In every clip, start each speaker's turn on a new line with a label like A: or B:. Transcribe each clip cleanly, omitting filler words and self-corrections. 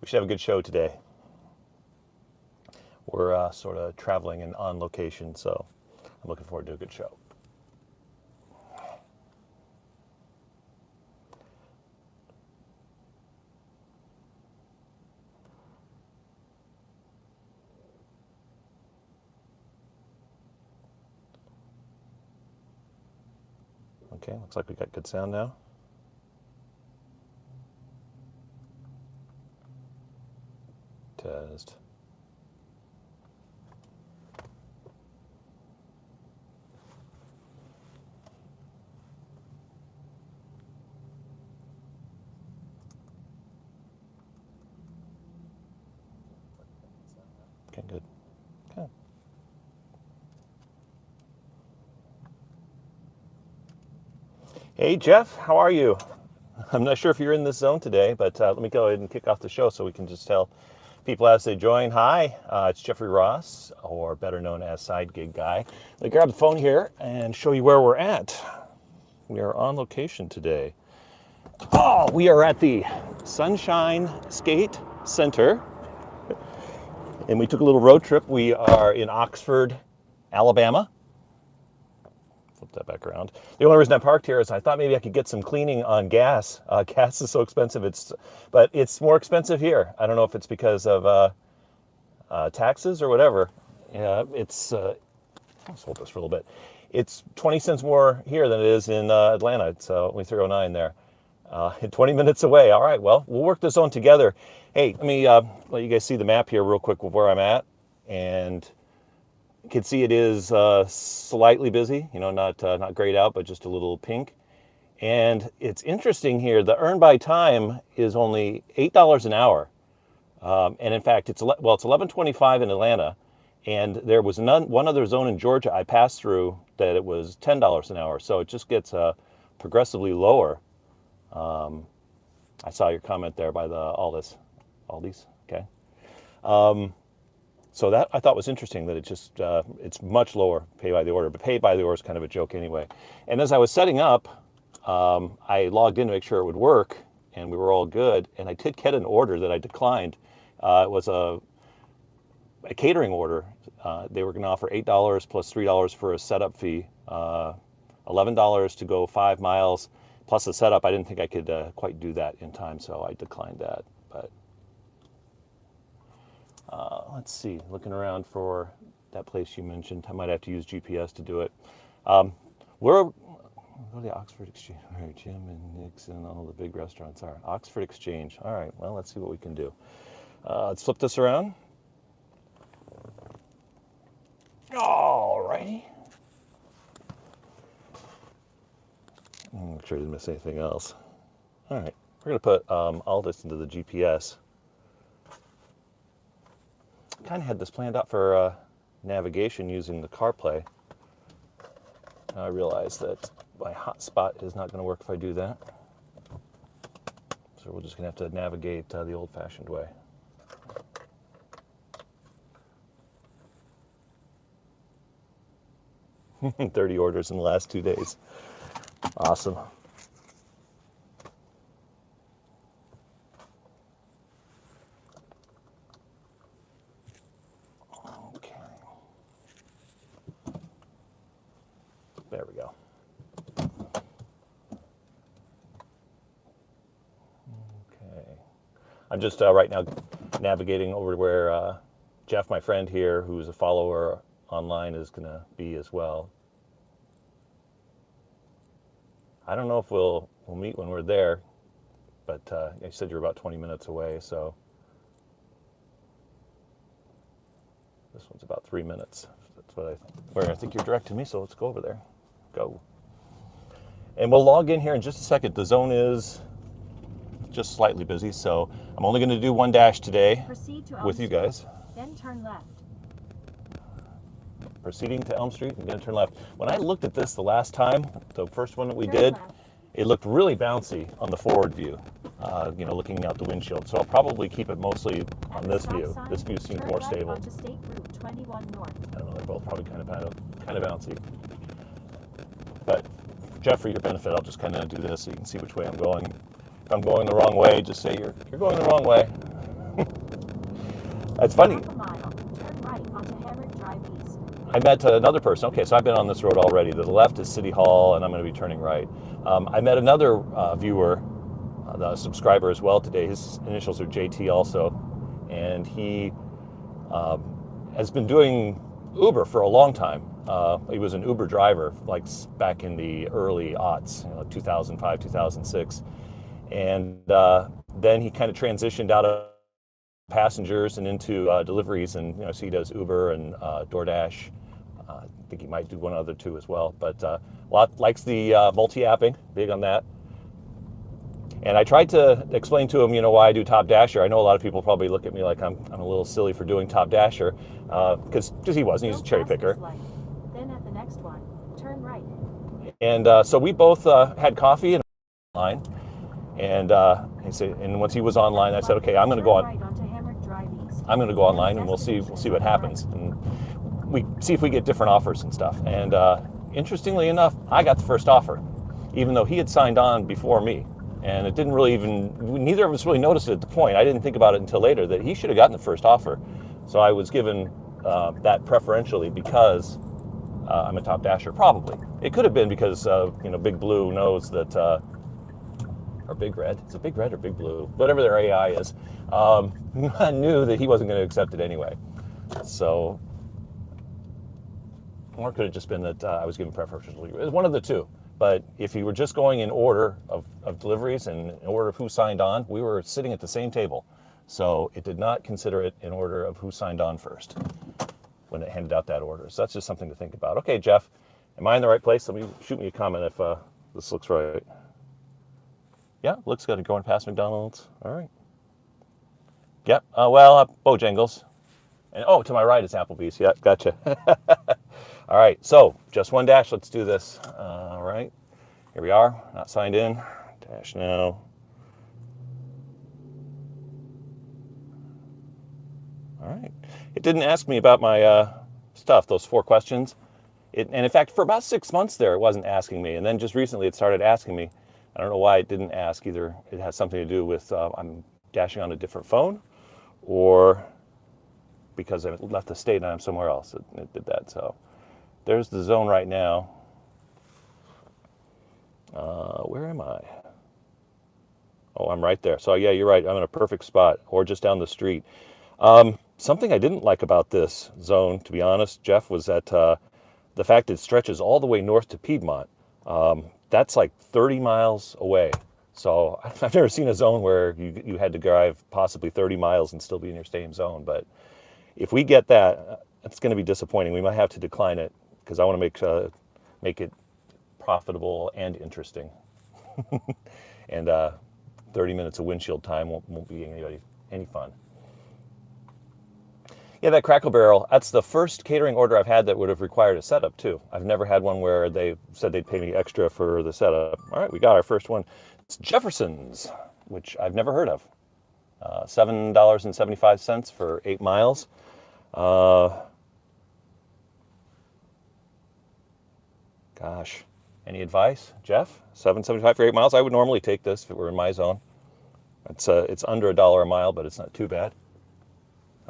A: We should have a good show today. We're sort of traveling and on location, so I'm looking forward to a good show. Okay, looks like we got good sound now. Test. Okay, good. Okay. Hey, Jeff, how are you? I'm not sure if you're in this zone today, but let me go ahead and kick off the show so we can just tell people as they join. Hi, it's Jeffrey Ross, or better known as Side Gig Guy. Let me grab the phone here and show you where we're at. We are on location today. Oh, we are at the Sunshine Skate Center, and we took a little road trip. We are in Oxford, Alabama. Flip that back around. The only reason I parked here is I thought maybe I could get some cleaning on gas. Gas is so expensive, but it's more expensive here. I don't know if it's because of taxes or whatever. Yeah, let's hold this for a little bit. It's 20 cents more here than it is in Atlanta. It's only 309 there. 20 minutes away. All right, well, we'll work this on together. Hey, let me let you guys see the map here real quick of where I'm at. And you can see it is slightly busy, not grayed out, but just a little pink. And it's interesting here, the earn by time is only $8 an hour. And in fact, it's $11.25 in Atlanta. And there was one other zone in Georgia I passed through that it was $10 an hour. So it just gets progressively lower. I saw your comment there by the Aldi's, okay. So that I thought was interesting that it's much lower pay by the order, but pay by the order is kind of a joke anyway. And as I was setting up, I logged in to make sure it would work, and we were all good. And I did get an order that I declined. It was a catering order. They were going to offer $8 plus $3 for a setup fee, $11 to go 5 miles plus the setup. I didn't think I could quite do that in time, so I declined that. But let's see, looking around for that place you mentioned. I might have to use GPS to do it. We'll go to the Oxford Exchange. All right, Jim and Nick's and all the big restaurants are. Oxford Exchange. All right, well, let's see what we can do. Let's flip this around. All righty. Make sure I didn't miss anything else. All right, we're going to put all this into the GPS. Kind of had this planned out for navigation using the CarPlay. I realize that my hotspot is not going to work if I do that. So we're just going to have to navigate the old-fashioned way. $30 orders in the last 2 days. Awesome. Okay. There we go. Okay. I'm just right now navigating over to where Jeff, my friend here, who's a follower online, is going to be as well. I don't know if we'll meet when we're there, but you said you're about 20 minutes away, so this one's about 3 minutes. That's where I think you're directing me, so let's go over there. Go. And we'll log in here in just a second. The zone is just slightly busy, so I'm only going to do one dash today with you guys.
B: Then turn left.
A: Proceeding to Elm Street and then turn left. When I looked at this the last time, the first one that we did, it looked really bouncy on the forward view, looking out the windshield. So I'll probably keep it mostly on this view. This view seems more stable.
B: State Route 21 North.
A: I don't know, they're both probably kind of bouncy. But Jeff, for your benefit, I'll just kind of do this so you can see which way I'm going. If I'm going the wrong way, just say you're going the wrong way. That's funny.
B: Half a mile. Turn right onto Hammered Drive East.
A: I met another person. Okay, so I've been on this road already. To the left is City Hall, and I'm going to be turning right. I met another viewer, the subscriber as well today. His initials are JT also, and he has been doing Uber for a long time. He was an Uber driver, like back in the early aughts, 2005, 2006, and then he kind of transitioned out of passengers and into deliveries, and so he does Uber and DoorDash. I think he might do one other too as well, but likes the multi-apping, big on that. And I tried to explain to him, why I do Top Dasher. I know a lot of people probably look at me like I'm a little silly for doing Top Dasher, because he wasn't. He's a cherry picker.
B: Then at the next one, turn right.
A: And so we both had coffee and online. And he said, and once he was online, I said, okay, I'm going to go on.
B: Right onto Hammered Drive East.
A: I'm going to go online, and we'll see what happens, and we see if we get different offers and stuff. And interestingly enough, I got the first offer, even though he had signed on before me. And it didn't really neither of us really noticed it at the point. I didn't think about it until later that he should have gotten the first offer. So I was given that preferentially because I'm a Top Dasher, probably. It could have been because, Big Blue knows that, or Big Red, is it Big Red or Big Blue? Whatever their AI is, knew that he wasn't going to accept it anyway. So, or it could have just been that I was given preferentially. It was one of the two. But if you were just going in order of deliveries and in order of who signed on, we were sitting at the same table. So it did not consider it in order of who signed on first when it handed out that order. So that's just something to think about. Okay, Jeff, am I in the right place? Shoot me a comment if this looks right. Yeah, looks good. Going past McDonald's. All right. Yep. Bojangles. And to my right is Applebee's. Yeah, gotcha. All right, so just one dash. Let's do this. All right, here we are. Not signed in. Dash now. All right. It didn't ask me about my stuff. Those 4 questions. And in fact, for about 6 months there, it wasn't asking me. And then just recently, it started asking me. I don't know why it didn't ask. Either it has something to do with I'm dashing on a different phone, or because I left the state and I'm somewhere else. It did that. So there's the zone right now. Where am I? Oh, I'm right there. So yeah, you're right. I'm in a perfect spot, or just down the street. Something I didn't like about this zone, to be honest, Jeff, was that the fact it stretches all the way north to Piedmont. That's like 30 miles away. So I've never seen a zone where you had to drive possibly 30 miles and still be in your same zone. But if we get that, it's going to be disappointing. We might have to decline it because I want to make it profitable and interesting. And 30 minutes of windshield time won't be any fun. Yeah, that Crackle Barrel, that's the first catering order I've had that would have required a setup too. I've never had one where they said they'd pay me extra for the setup. All right, we got our first one. It's Jefferson's, which I've never heard of. $7.75 for 8 miles. Gosh, any advice, Jeff? $7.75 for 8 miles? I would normally take this if it were in my zone. It's under $1 a mile, but it's not too bad.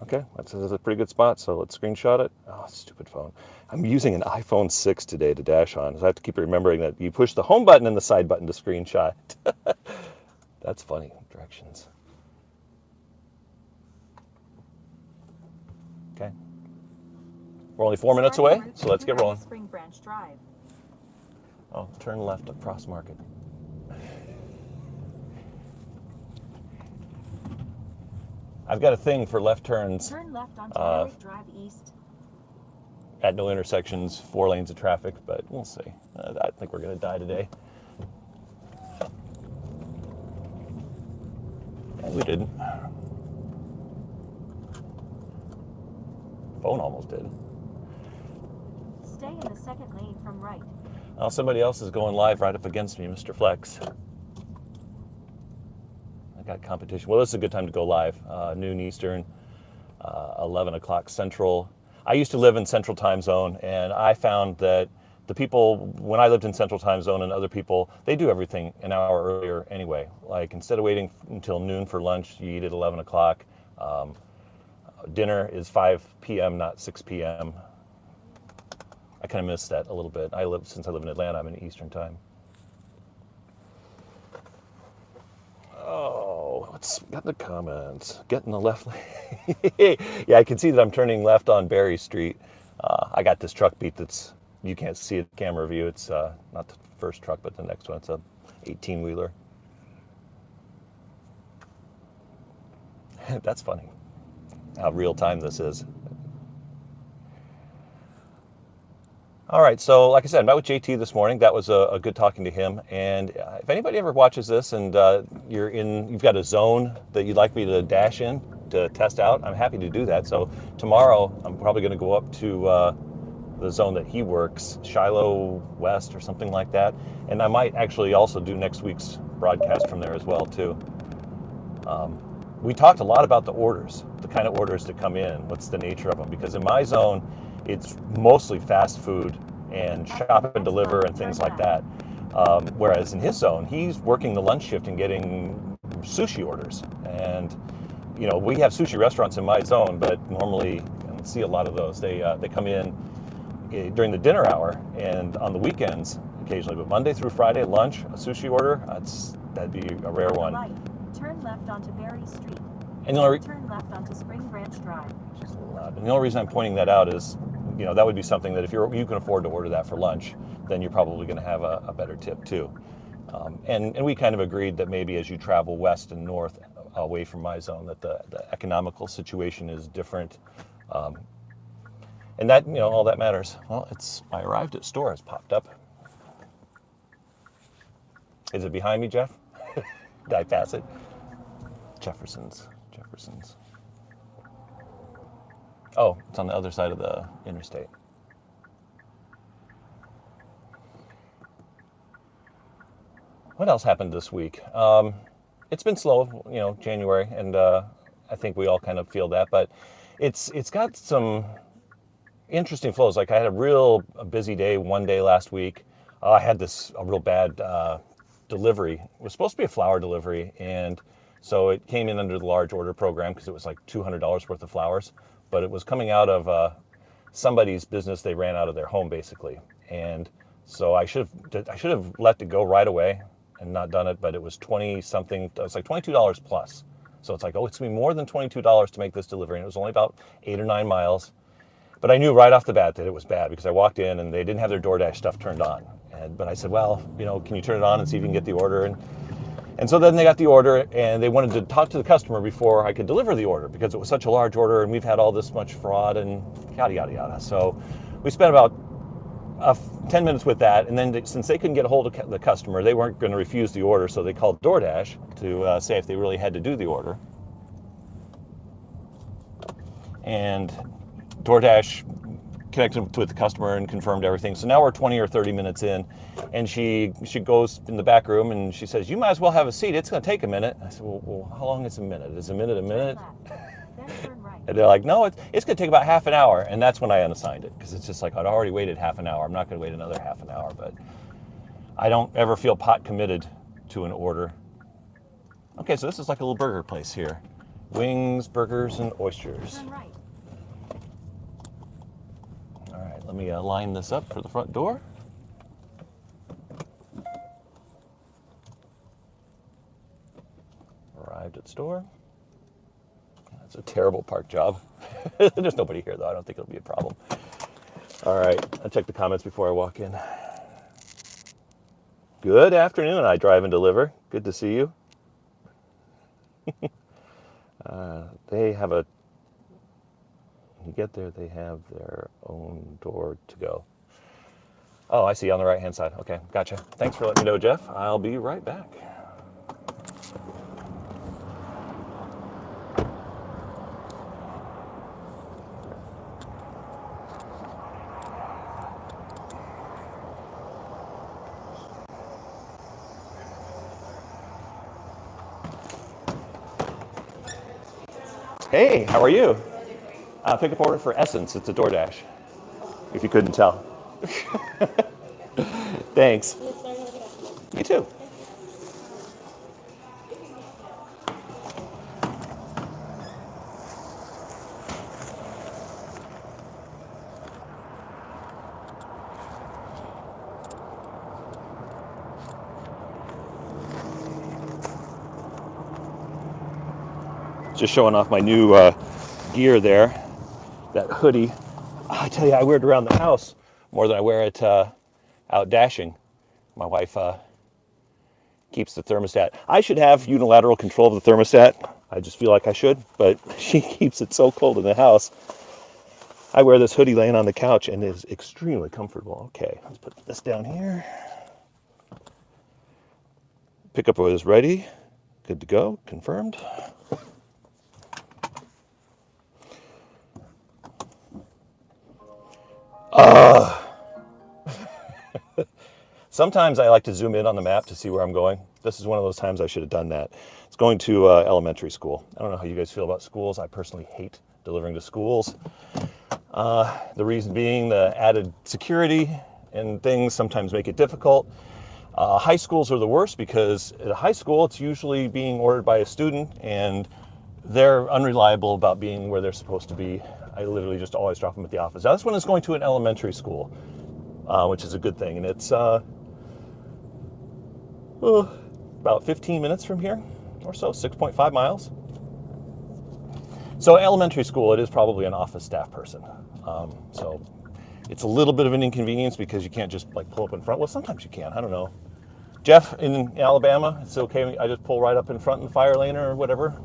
A: Okay, that's a pretty good spot, so let's screenshot it. Oh, stupid phone. I'm using an iPhone 6 today to dash on, so I have to keep remembering that you push the home button and the side button to screenshot. That's funny, directions. Okay. We're only 4 minutes away, so let's get rolling.
B: Spring Branch Drive.
A: Oh, turn left up Cross Market. I've got a thing for left turns.
B: Turn left onto Hammered Drive East.
A: At no intersections, 4 lanes of traffic, but we'll see. I think we're going to die today. And we didn't. Phone almost did.
B: Stay in the second lane from right.
A: Oh, somebody else is going live right up against me, Mr. Flex. I got competition. Well, this is a good time to go live. Noon Eastern, 11 o'clock Central. I used to live in Central Time Zone, and I found that the people, when I lived in Central Time Zone and other people, they do everything an hour earlier anyway. Like, instead of waiting until noon for lunch, you eat at 11 o'clock. Dinner is 5 p.m., not 6 p.m. I kind of miss that a little bit. Since I live in Atlanta, I'm in Eastern time. Oh, what's got the comments? Getting the left lane. Yeah, I can see that I'm turning left on Berry Street. I got this truck beat that's, you can't see it camera view. It's not the first truck, but the next one. It's a 18-wheeler. That's funny, how real time this is. All right, so like I said, I met with JT this morning. That was a good talking to him. And if anybody ever watches this and you've got a zone that you'd like me to dash in to test out, I'm happy to do that. So tomorrow, I'm probably going to go up to the zone that he works, Shiloh West or something like that. And I might actually also do next week's broadcast from there as well, too. We talked a lot about the orders, the kind of orders that come in, what's the nature of them, because in my zone, it's mostly fast food and shop and deliver and things like that. Whereas in his zone, he's working the lunch shift and getting sushi orders. And, you know, we have sushi restaurants in my zone, but normally I don't see a lot of those. They come in during the dinner hour and on the weekends occasionally, but Monday through Friday, lunch, a sushi order, that'd be a rare one.
B: Right. Turn left onto Berry Street.
A: And
B: turn left onto Spring Branch Drive.
A: And the only reason I'm pointing that out is, you know, that would be something that if you can afford to order that for lunch, then you're probably going to have a better tip too. And we kind of agreed that maybe as you travel west and north away from my zone, that the economical situation is different. And that, you know, all that matters. Well, I arrived at store has popped up. Is it behind me, Jeff? Did I pass it? Jefferson's. Oh, it's on the other side of the interstate. What else happened this week? It's been slow, you know, January, and I think we all kind of feel that, but it's got some interesting flows. Like I had a busy day one day last week. I had a real bad delivery. It was supposed to be a flower delivery, and so it came in under the large order program because it was like $200 worth of flowers, but it was coming out of somebody's business. They ran out of their home basically, and so I should have let it go right away and not done it. But it was 20 something. It's like $22 plus. So it's like, oh, it's gonna be more than $22 to make this delivery, and it was only about 8 or 9 miles. But I knew right off the bat that it was bad because I walked in and they didn't have their DoorDash stuff turned on. But I said, well, you know, can you turn it on and see if you can get the order? And so then they got the order, and they wanted to talk to the customer before I could deliver the order because it was such a large order, and we've had all this much fraud and yada, yada, yada. So we spent about 10 minutes with that, and then since they couldn't get a hold of the customer, they weren't going to refuse the order, so they called DoorDash to say if they really had to do the order. And DoorDash connected with the customer and confirmed everything. So now we're 20 or 30 minutes in, and she goes in the back room and she says, "You might as well have a seat. It's going to take a minute." I said, well, how long is a minute? Is a minute a minute?
B: Then turn right.
A: And they're like, no, it's going to take about half an hour. And that's when I unassigned it because it's just like I'd already waited half an hour. I'm not going to wait another half an hour, but I don't ever feel pot committed to an order. Okay, so this is like a little burger place here. Wings, burgers, and oysters.
B: Turn right.
A: All right, let me line this up for the front door. Arrived at store. That's a terrible park job. There's nobody here, though. I don't think it'll be a problem. All right, I'll check the comments before I walk in. Good afternoon, I drive and deliver. Good to see you. They have when you get there, they have their own door to go. Oh, I see, on the right-hand side. Okay, gotcha. Thanks for letting me know, Jeff. I'll be right back. Hey, how are you? Pick up order for Essence. It's a DoorDash, if you couldn't tell. Thanks. You too. Just showing off my new gear there. That hoodie. I tell you, I wear it around the house more than I wear it out dashing. My wife keeps the thermostat. I should have unilateral control of the thermostat. I just feel like I should, but she keeps it so cold in the house. I wear this hoodie laying on the couch and it is extremely comfortable. Okay, let's put this down here. Pickup is ready. Good to go. Confirmed. Sometimes I like to zoom in on the map to see where I'm going. This is one of those times I should have done that. It's going to elementary school. I don't know how you guys feel about schools. I personally hate delivering to schools. The reason being the added security and things sometimes make it difficult. High schools are the worst because at a high school, it's usually being ordered by a student and they're unreliable about being where they're supposed to be. I literally just always drop them at the office. Now, this one is going to an elementary school, which is a good thing. And it's about 15 minutes from here or so, 6.5 miles. So elementary school, it is probably an office staff person. So it's a little bit of an inconvenience because you can't just like pull up in front. Well, sometimes you can, I don't know. Jeff, in Alabama, it's okay. I just pull right up in front in the fire lane or whatever.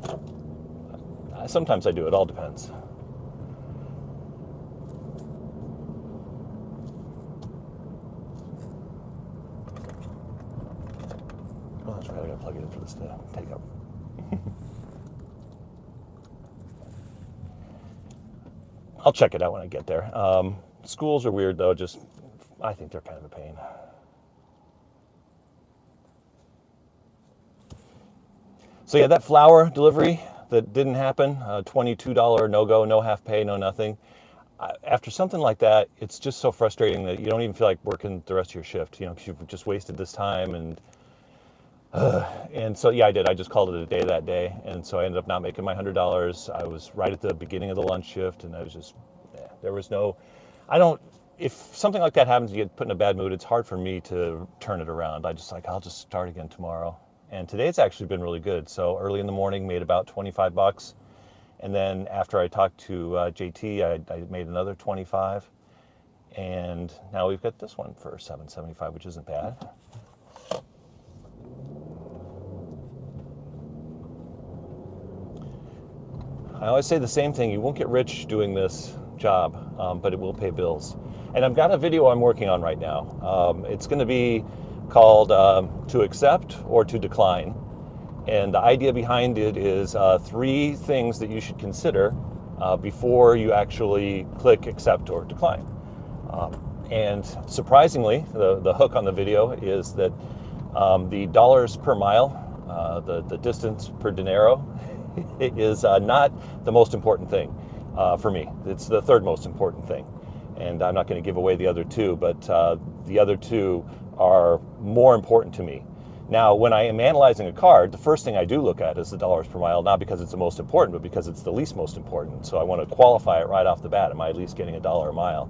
A: Sometimes I do, it all depends. Oh, that's right, I gotta plug it in for this to take up. I'll check it out when I get there. Schools are weird though, I think they're kind of a pain. So yeah, that flour delivery that didn't happen, $22 no-go, no half pay, no nothing. After something like that, it's just so frustrating that you don't even feel like working the rest of your shift, because you've just wasted this time. And so yeah, I did. I just called it a day that day. And so I ended up not making my $100. I was right at the beginning of the lunch shift and I was just, there was no, if something like that happens, you get put in a bad mood, it's hard for me to turn it around. I'll just start again tomorrow. And today it's actually been really good. So early in the morning, made about $25. And then after I talked to JT, I made another 25. And now we've got this one for $7.75, which isn't bad. I always say the same thing. You won't get rich doing this job, but it will pay bills. And I've got a video I'm working on right now. It's going to be called To Accept or To Decline. And the idea behind it is 3 things that you should consider before you actually click accept or decline. And surprisingly, the hook on the video is that the dollars per mile, the distance per dinero, is not the most important thing for me. It's the third most important thing. And I'm not going to give away the other 2, but the other 2 are more important to me. Now, when I am analyzing a card, the first thing I do look at is the dollars per mile, not because it's the most important, but because it's the least most important. So I want to qualify it right off the bat. Am I at least getting $1 a mile?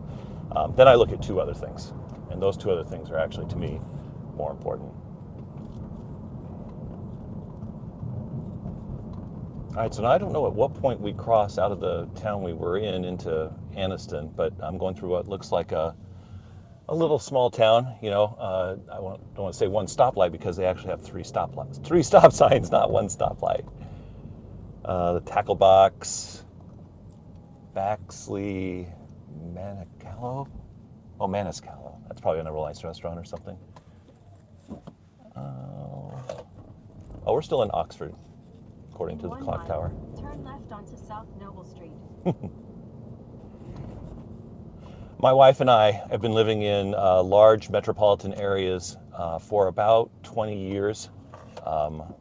A: Then I look at 2 other things. And those 2 other things are actually, to me, more important. All right, so now I don't know at what point we cross out of the town we were in into Anniston, but I'm going through what looks like a little small town. I don't want to say 1 stoplight because they actually have 3 stoplights. 3 stop signs, not 1 stoplight. The Tackle Box, Baxley, Maniscalco. Oh, Maniscalco. That's probably an Reliance restaurant or something. Oh, we're still in Oxford, according to the clock tower.
B: Turn left onto South Noble Street.
A: My wife and I have been living in large metropolitan areas for about 20 years.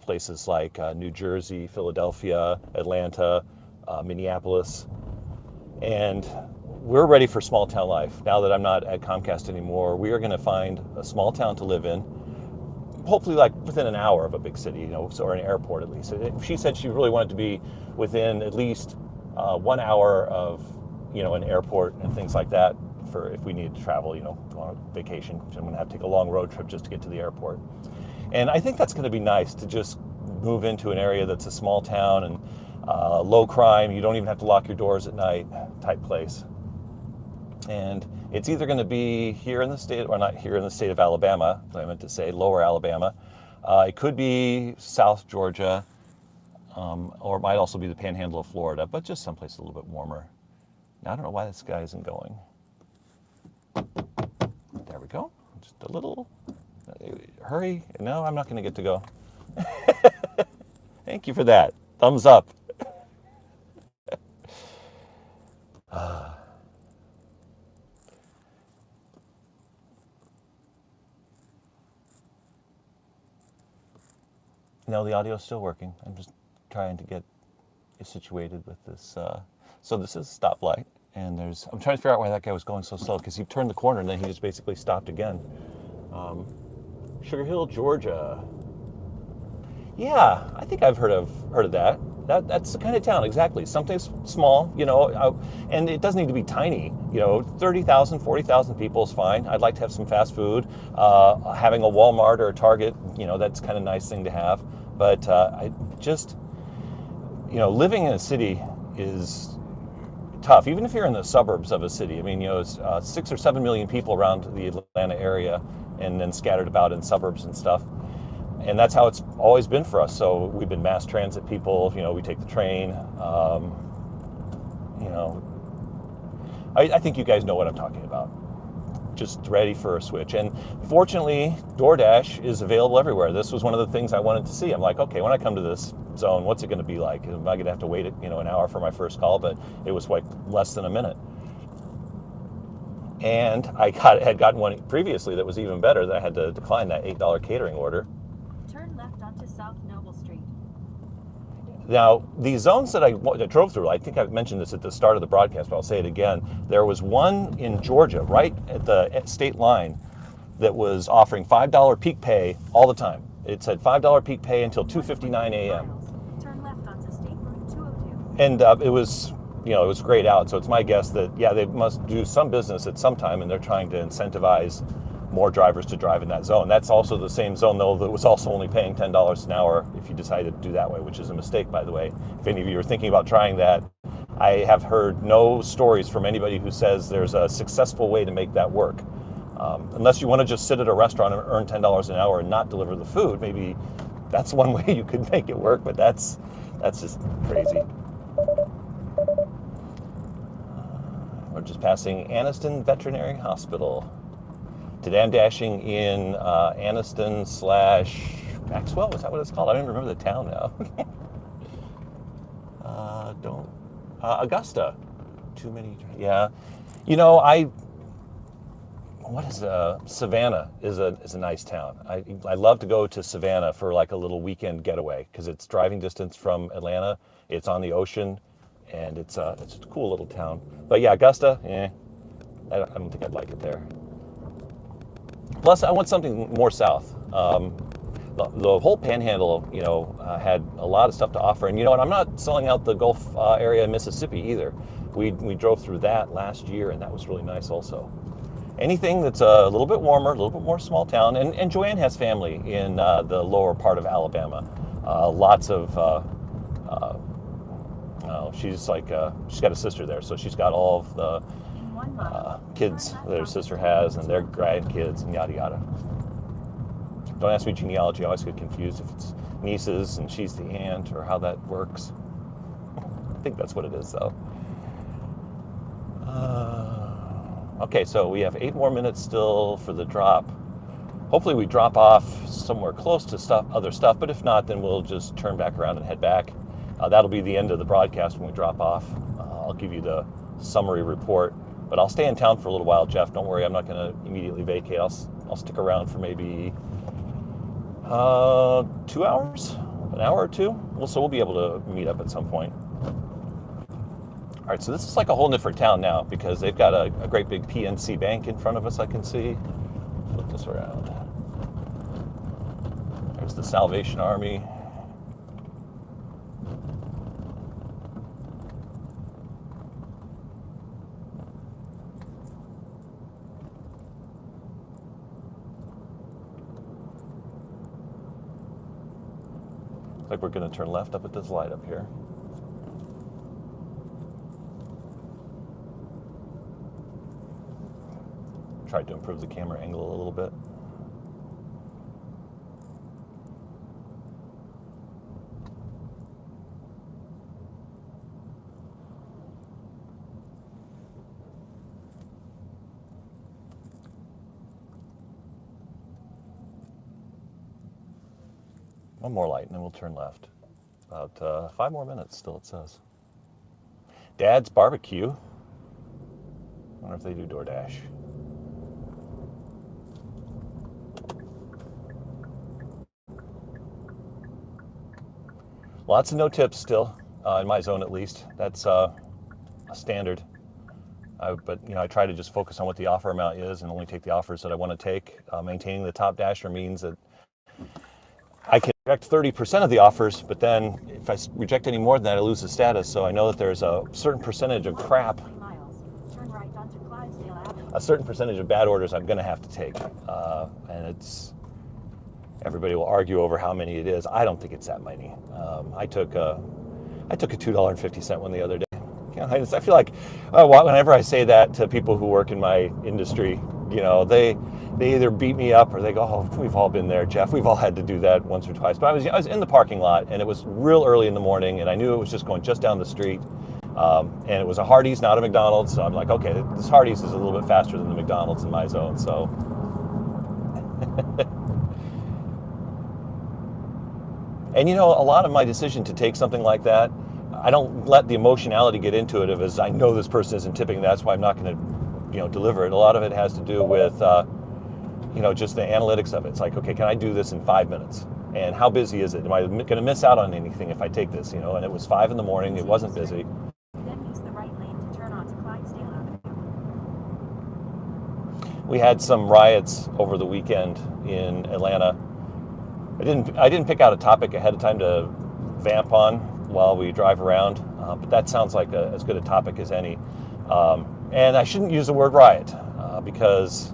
A: Places like New Jersey, Philadelphia, Atlanta, Minneapolis. And we're ready for small town life. Now that I'm not at Comcast anymore, we are going to find a small town to live in. Hopefully like within an hour of a big city, or an airport at least. She said she really wanted to be within at least 1 hour of, an airport and things like that for if we needed to travel, go on a vacation. I'm going to have to take a long road trip just to get to the airport. And I think that's going to be nice to just move into an area that's a small town and low crime. You don't even have to lock your doors at night type place. And it's either going to be here in the state, or not here in the state of Alabama, I meant to say lower Alabama. It could be South Georgia, or it might also be the panhandle of Florida, but just someplace a little bit warmer. Now, I don't know why this guy isn't going. There we go. Just a little. Hurry. No, I'm not going to get to go. Thank you for that. Thumbs up. No, the audio's still working. I'm just trying to get situated with this. So this is a stoplight, and I'm trying to figure out why that guy was going so slow, because he turned the corner and then he just basically stopped again. Sugar Hill, Georgia. Yeah, I think I've heard of that. That's the kind of town, exactly. Something small, and it doesn't need to be tiny. 30,000, 40,000 people is fine. I'd like to have some fast food. Having a Walmart or a Target, that's kind of nice thing to have. But I just, living in a city is tough, even if you're in the suburbs of a city. I mean, it's 6 or 7 million people around the Atlanta area, and then scattered about in suburbs and stuff. And that's how it's always been for us. So we've been mass transit people. We take the train. I think you guys know what I'm talking about. Just ready for a switch. And fortunately, DoorDash is available everywhere. This was one of the things I wanted to see. I'm like, okay, when I come to this zone, what's it going to be like? Am I going to have to wait, an hour for my first call? But it was like less than a minute. And I had gotten one previously that was even better. That I had to decline that $8 catering order.
B: Turn left onto South Noble Street.
A: Now, the zones that I drove through, I think I mentioned this at the start of the broadcast, but I'll say it again. There was one in Georgia, right at the state line, that was offering $5 peak pay all the time. It said $5 peak pay until 2:59 a.m.
B: Turn left onto State Route 202.
A: And it was, it was grayed out. So it's my guess that, they must do some business at some time, and they're trying to incentivize more drivers to drive in that zone. That's also the same zone, though, that was also only paying $10 an hour if you decided to do that way, which is a mistake, by the way. If any of you are thinking about trying that, I have heard no stories from anybody who says there's a successful way to make that work. Unless you want to just sit at a restaurant and earn $10 an hour and not deliver the food, maybe that's one way you could make it work, but that's just crazy. We're just passing Anniston Veterinary Hospital. Today I'm dashing in Anniston / Maxwell. Is that what it's called? I don't even remember the town now. Augusta. Too many. Yeah. Savannah is a nice town. I love to go to Savannah for like a little weekend getaway, because it's driving distance from Atlanta. It's on the ocean, and it's a cool little town. But yeah, Augusta, I don't think I'd like it there. Plus, I want something more south. The whole Panhandle, had a lot of stuff to offer. And I'm not selling out the Gulf area in Mississippi either. We drove through that last year, and that was really nice also. Anything that's a little bit warmer, a little bit more small town. And Joanne has family in the lower part of Alabama. Lots of, she's got a sister there, so she's got all of the kids that her sister has, and their grandkids, and yada yada. Don't ask me genealogy. I always get confused if it's nieces and she's the aunt, or how that works. I think that's what it is, though. Okay, so we have 8 more minutes still for the drop. Hopefully we drop off somewhere close to other stuff, but if not, then we'll just turn back around and head back. That'll be the end of the broadcast when we drop off. I'll give you the summary report. But I'll stay in town for a little while, Jeff. Don't worry, I'm not going to immediately vacate. I'll stick around for maybe 2 hours, an hour or two. So we'll be able to meet up at some point. All right, so this is like a whole different town now, because they've got a great big PNC Bank in front of us, I can see. Flip this around. There's the Salvation Army. Like we're going to turn left up at this light up here. tried to improve the camera angle a little bit. One more light and then we'll turn left. About 5 more minutes still, it says. Dad's Barbecue. I wonder if they do DoorDash. Lots of no tips still, in my zone at least. That's a standard. But I try to just focus on what the offer amount is and only take the offers that I want to take. Maintaining the top dasher means that I can reject 30% of the offers, but then if I reject any more than that, I lose the status. So I know that there's a certain percentage of crap,
B: Turn right onto Clydesdale Avenue.
A: a certain percentage of bad orders I'm going to have to take. And everybody will argue over how many it is. I don't think it's that many. I took a $2.50 one the other day. I feel like whenever I say that to people who work in my industry, they either beat me up or they go, "Oh, we've all been there, Jeff. We've all had to do that once or twice." But I was in the parking lot, and it was real early in the morning, and I knew it was just going just down the street, and it was a Hardee's, not a McDonald's. So I'm like, okay, this Hardee's is a little bit faster than the McDonald's in my zone. So, and a lot of my decision to take something like that, I don't let the emotionality get into it. As I know this person isn't tipping, that's why I'm not going to, deliver it. A lot of it has to do with, just the analytics of it. It's like, okay, can I do this in 5 minutes? And how busy is it? Am I going to miss out on anything if I take this? And it was 5 in the morning. It wasn't busy.
B: Then use the right lane to turn onto Clydesdale Avenue.
A: We had some riots over the weekend in Atlanta. I didn't pick out a topic ahead of time to vamp on while we drive around, but that sounds like as good a topic as any. And I shouldn't use the word riot because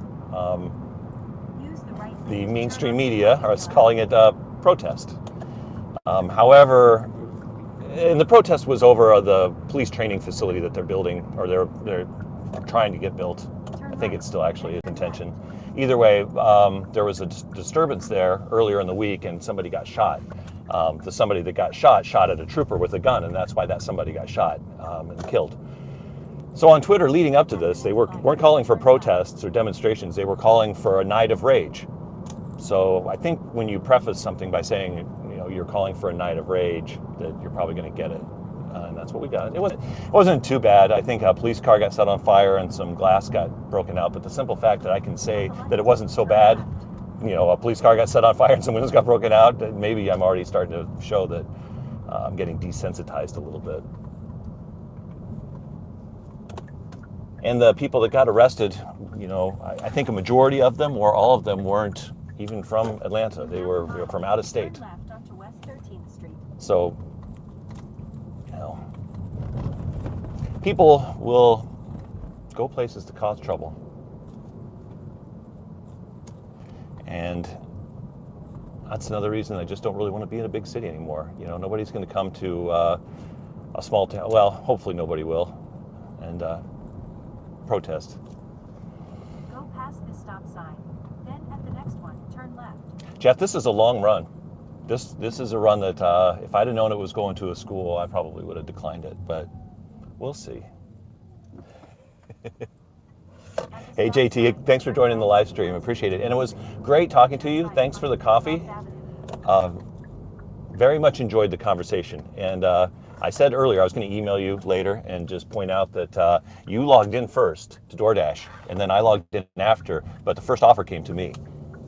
A: the mainstream media is calling it protest. However, and the protest was over the police training facility that they're building, or they're trying to get built. I think it's still actually his intention. Either way, there was a disturbance there earlier in the week, and somebody got shot. The somebody that got shot at a trooper with a gun, and that's why that somebody got shot and killed. So on Twitter, leading up to this, they weren't calling for protests or demonstrations. They were calling for a night of rage. So I think when you preface something by saying, you're calling for a night of rage, that you're probably going to get it. And that's what we got. It wasn't too bad. I think a police car got set on fire and some glass got broken out. But the simple fact that I can say that it wasn't so bad, a police car got set on fire and some windows got broken out, maybe I'm already starting to show that I'm getting desensitized a little bit. And the people that got arrested, I think a majority of them or all of them weren't even from Atlanta. They were from out of state.
B: Turn left onto West 13th Street.
A: So, people will go places to cause trouble. And that's another reason I just don't really want to be in a big city anymore. Nobody's going to come to a small town. Well, hopefully nobody will. And protest.
B: Go past this stop sign. Then at the next one, turn left.
A: Jeff, this is a long run. This is a run that if I'd have known it was going to a school, I probably would have declined it. But we'll see. Hey JT, thanks for joining the live stream. Appreciate it. And it was great talking to you. Thanks for the coffee. Very much enjoyed the conversation. And I said earlier I was going to email you later and just point out that you logged in first to DoorDash, and then I logged in after, but the first offer came to me.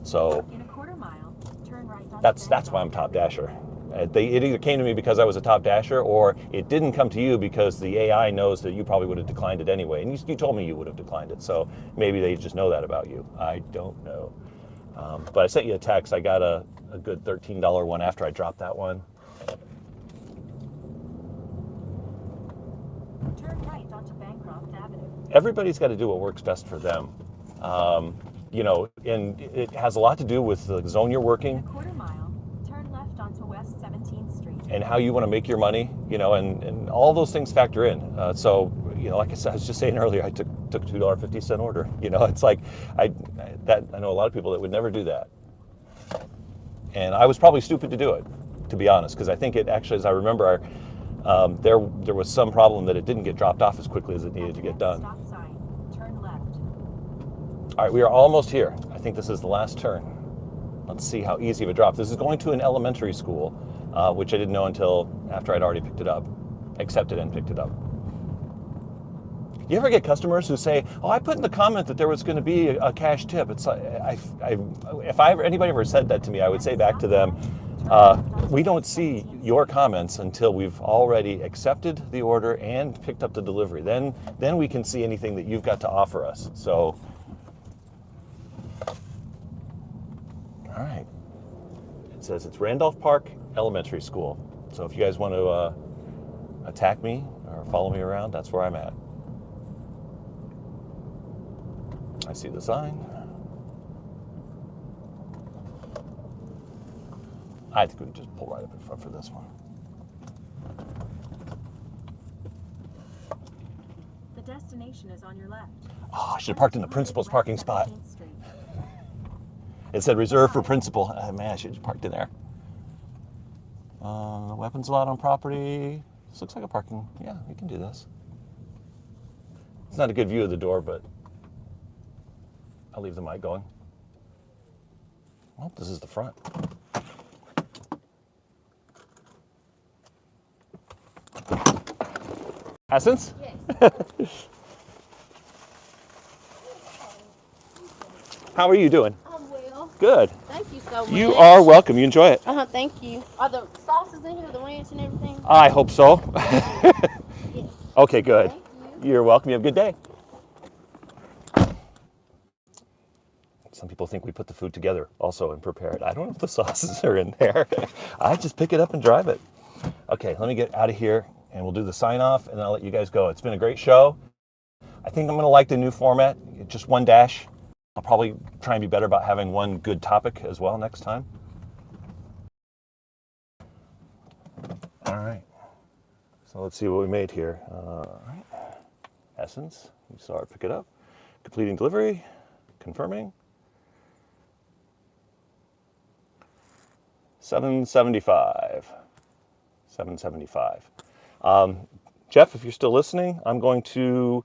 A: So
B: In a quarter mile, turn right onto
A: that's why I'm top dasher. It either came to me because I was a top dasher, or it didn't come to you because the AI knows that you probably would have declined it anyway. And you told me you would have declined it, so maybe they just know that about you. I don't know. But I sent you a text. I got a good $13 one after I dropped that one.
B: Turn right onto Bancroft Avenue.
A: Everybody's got to do what works best for them. And it has a lot to do with the zone you're
B: In
A: working
B: a quarter mile, turn left onto West 17th Street.
A: and how you want to make your money, and all those things factor in. So like I said, I was just saying earlier, I took a $2.50 order. It's like I know a lot of people that would never do that, and I was probably stupid to do it, to be honest, because I think it actually, as I remember, there was some problem that it didn't get dropped off as quickly as it needed to get done.
B: Stop sign. Turn left.
A: All right, we are almost here. I think this is the last turn. Let's see how easy of a drop. This is going to an elementary school, which I didn't know until after I'd already picked it up, accepted and picked it up. You ever get customers who say, "Oh, I put in the comment that there was going to be a cash tip"? It's like, if anybody ever said that to me, I would say back to them, we don't see your comments until we've already accepted the order and picked up the delivery. Then we can see anything that you've got to offer us. So, all right. It says it's Randolph Park Elementary School. So if you guys want to attack me or follow me around, that's where I'm at. I see the sign. I think we can just pull right up in front for this one.
B: The destination is on your left.
A: Oh, I should have parked in the principal's parking spot. It said reserved for principal. Man, I should have parked in there. Weapons allowed on property. This looks like a parking. Yeah, we can do this. It's not a good view of the door, but I'll leave the mic going. Well, this is the front. Essence?
C: Yes.
A: How are you doing?
C: I'm well.
A: Good.
C: Thank you so much.
A: You are welcome. You enjoy it.
C: Thank you. Are the sauces in here, the ranch and everything?
A: I hope so.
C: Yes.
A: Okay, good.
C: Thank you.
A: You're welcome. You have a good day. Some people think we put the food together also and prepare it. I don't know if the sauces are in there. I just pick it up and drive it. Okay, let me get out of here and we'll do the sign off and I'll let you guys go. It's been a great show. I think I'm going to like the new format, just one dash. I'll probably try and be better about having one good topic as well next time. All right. So let's see what we made here. All right. Essence, you saw it, pick it up. Completing delivery, confirming. $7.75. Jeff, if you're still listening, I'm going to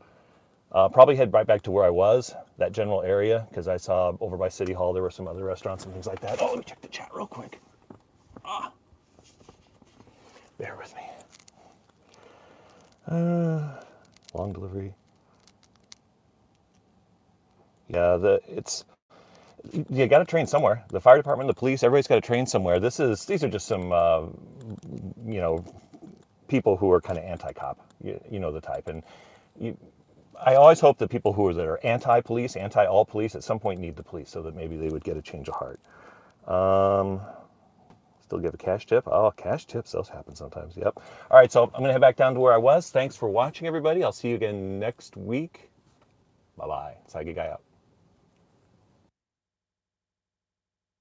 A: probably head right back to where I was, that general area, because I saw over by City Hall there were some other restaurants and things like that. Oh, let me check the chat real quick. Bear with me. Long delivery. Yeah, you got to train somewhere. The fire department, the police, everybody's got to train somewhere. These are just some, people who are kind of anti-cop. You know the type, and I always hope that people that are anti-police, anti-all police, at some point need the police, so that maybe they would get a change of heart. Still give a cash tip. Oh, cash tips, those happen sometimes. Yep. All right, so I'm gonna head back down to where I was. Thanks for watching, everybody. I'll see you again next week. Bye-bye. Side Gig Guy out.